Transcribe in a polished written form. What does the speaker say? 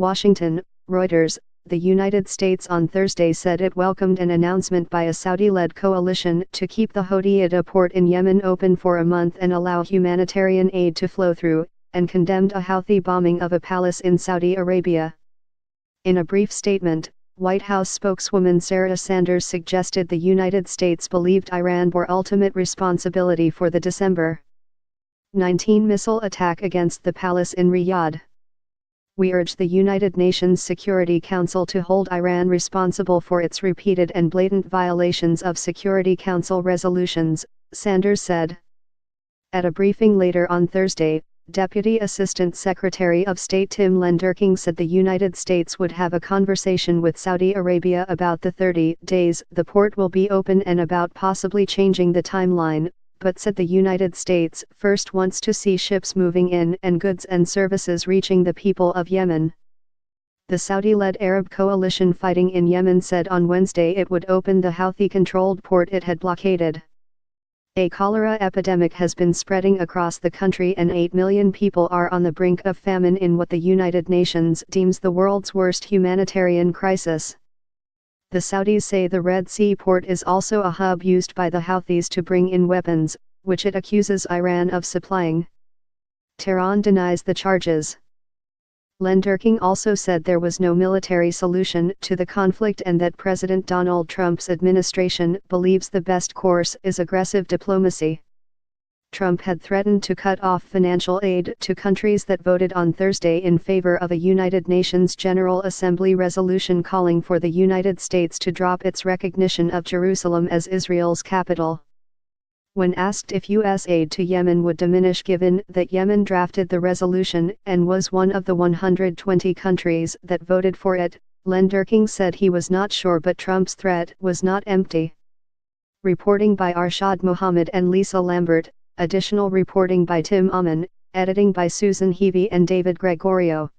Washington, Reuters. The United States on Thursday said it welcomed an announcement by a Saudi-led coalition to keep the Hodeida port in Yemen open for a month and allow humanitarian aid to flow through, and condemned a Houthi bombing of a palace in Saudi Arabia. In a brief statement, White House spokeswoman Sarah Sanders suggested the United States believed Iran bore ultimate responsibility for the December 19 missile attack against the palace in Riyadh. We urge the United Nations Security Council to hold Iran responsible for its repeated and blatant violations of Security Council resolutions, Sanders said. At a briefing later on Thursday, Deputy Assistant Secretary of State Tim Lenderking said the United States would have a conversation with Saudi Arabia about the 30 days the port will be open and about possibly changing the timeline, but said the United States first wants to see ships moving in and goods and services reaching the people of Yemen. The Saudi-led Arab coalition fighting in Yemen said on Wednesday it would open the Houthi-controlled port it had blockaded. A cholera epidemic has been spreading across the country and 8 million people are on the brink of famine in what the United Nations deems the world's worst humanitarian crisis. The Saudis say the Red Sea port is also a hub used by the Houthis to bring in weapons, which it accuses Iran of supplying. Tehran denies the charges. Lenderking also said there was no military solution to the conflict and that President Donald Trump's administration believes the best course is aggressive diplomacy. Trump had threatened to cut off financial aid to countries that voted on Thursday in favor of a United Nations General Assembly resolution calling for the United States to drop its recognition of Jerusalem as Israel's capital. When asked if U.S. aid to Yemen would diminish given that Yemen drafted the resolution and was one of the 120 countries that voted for it, Lenderking said he was not sure but Trump's threat was not empty. Reporting by Arshad Mohammed and Lisa Lambert. Additional reporting by Tim Aman, editing by Susan Heavey and David Gregorio.